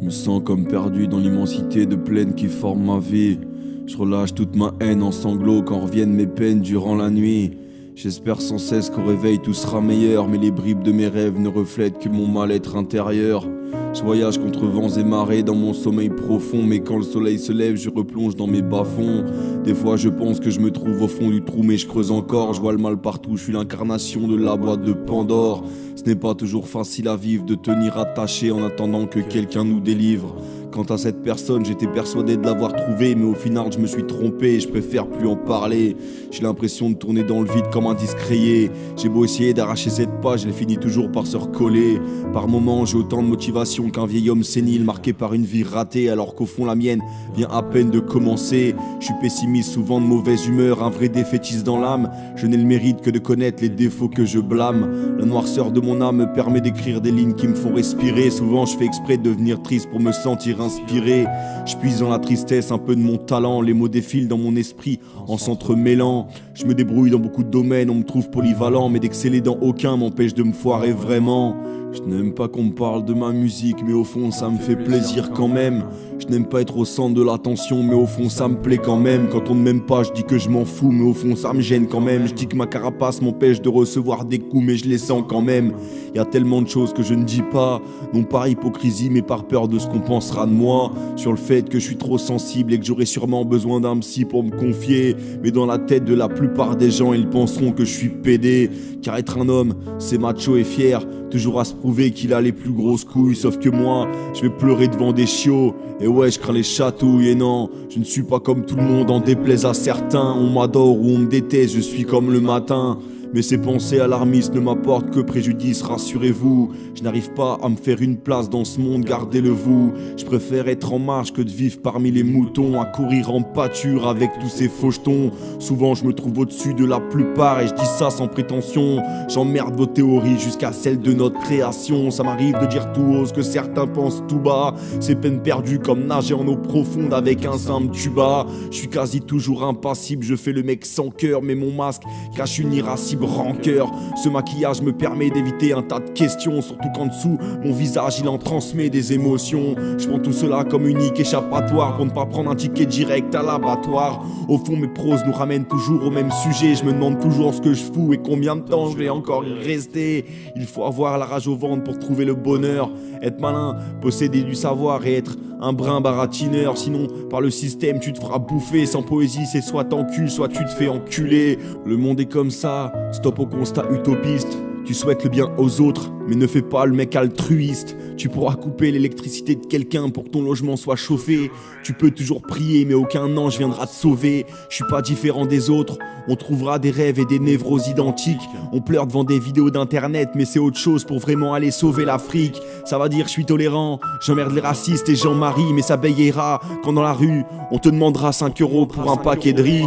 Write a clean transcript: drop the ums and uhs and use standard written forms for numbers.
Je me sens comme perdu dans l'immensité de plaine qui forme ma vie. Je relâche toute ma haine en sanglots quand reviennent mes peines durant la nuit. J'espère sans cesse qu'au réveil tout sera meilleur, mais les bribes de mes rêves ne reflètent que mon mal-être intérieur. Je voyage contre vents et marées dans mon sommeil profond, mais quand le soleil se lève, je replonge dans mes bas-fonds. Des fois je pense que je me trouve au fond du trou, mais je creuse encore, je vois le mal partout, je suis l'incarnation de la boîte de Pandore. Ce n'est pas toujours facile à vivre, de tenir attaché en attendant que quelqu'un nous délivre. Quant à cette personne, j'étais persuadé de l'avoir trouvée, mais au final je me suis trompé et je préfère plus en parler. J'ai l'impression de tourner dans le vide comme un disque rayé. J'ai beau essayer d'arracher cette page, elle finit toujours par se recoller. Par moments j'ai autant de motivation qu'un vieil homme sénile marqué par une vie ratée, alors qu'au fond la mienne vient à peine de commencer. Je suis pessimiste, souvent de mauvaise humeur, un vrai défaitiste dans l'âme. Je n'ai le mérite que de connaître les défauts que je blâme. La noirceur de mon âme me permet d'écrire des lignes qui me font respirer. Souvent je fais exprès de devenir triste pour me sentir inspiré. Je puise dans la tristesse un peu de mon talent. Les mots défilent dans mon esprit en s'entremêlant. Je me débrouille dans beaucoup de domaines, on me trouve polyvalent, mais d'exceller dans aucun m'empêche de me foirer vraiment. Je n'aime pas qu'on me parle de ma musique, mais au fond ça me fait plaisir quand même. Je n'aime pas être au centre de l'attention, mais au fond ça me plaît quand même. Quand on ne m'aime pas, je dis que je m'en fous, mais au fond ça me gêne quand même. Je dis que ma carapace m'empêche de recevoir des coups, mais je les sens quand même. Y a tellement de choses que je ne dis pas, non par hypocrisie, mais par peur de ce qu'on pensera de moi. Sur le fait que je suis trop sensible et que j'aurai sûrement besoin d'un psy pour me confier. Mais dans la tête de la plupart des gens, ils penseront que je suis pédé. Car être un homme, c'est macho et fier, toujours à se prouver qu'il a les plus grosses couilles. Sauf que moi, je vais pleurer devant des chiots. Et ouais, je crains les chatouilles. Et non, je ne suis pas comme tout le monde, en déplaise à certains. On m'adore ou on me déteste, je suis comme le matin. Mais ces pensées alarmistes ne m'apportent que préjudice, rassurez-vous. Je n'arrive pas à me faire une place dans ce monde, gardez-le vous. Je préfère être en marche que de vivre parmi les moutons, à courir en pâture avec tous ces fauchetons. Souvent je me trouve au-dessus de la plupart et je dis ça sans prétention. J'emmerde vos théories jusqu'à celles de notre création. Ça m'arrive de dire tout haut ce que certains pensent tout bas. C'est peine perdue comme nager en eau profonde avec un simple tuba. Je suis quasi toujours impassible, je fais le mec sans cœur, mais mon masque cache une irascible rancœur. Ce maquillage me permet d'éviter un tas de questions, surtout qu'en dessous mon visage il en transmet des émotions. Je prends tout cela comme unique échappatoire pour ne pas prendre un ticket direct à l'abattoir. Au fond mes proses nous ramènent toujours au même sujet. Je me demande toujours ce que je fous et combien de temps je vais encore y rester. Il faut avoir la rage au ventre pour trouver le bonheur, être malin, posséder du savoir et être un brin baratineur. Sinon par le système tu te feras bouffer. Sans poésie c'est soit t'encules, soit tu te fais enculer. Le monde est comme ça, stop au constat utopiste. Tu souhaites le bien aux autres, mais ne fais pas le mec altruiste. Tu pourras couper l'électricité de quelqu'un pour que ton logement soit chauffé. Tu peux toujours prier, mais aucun ange viendra te sauver. Je suis pas différent des autres, on trouvera des rêves et des névroses identiques. On pleure devant des vidéos d'internet, mais c'est autre chose pour vraiment aller sauver l'Afrique. Ça va dire je suis tolérant, j'emmerde les racistes et Jean-Marie, mais ça payera quand dans la rue on te demandera 5 € pour un paquet de riz.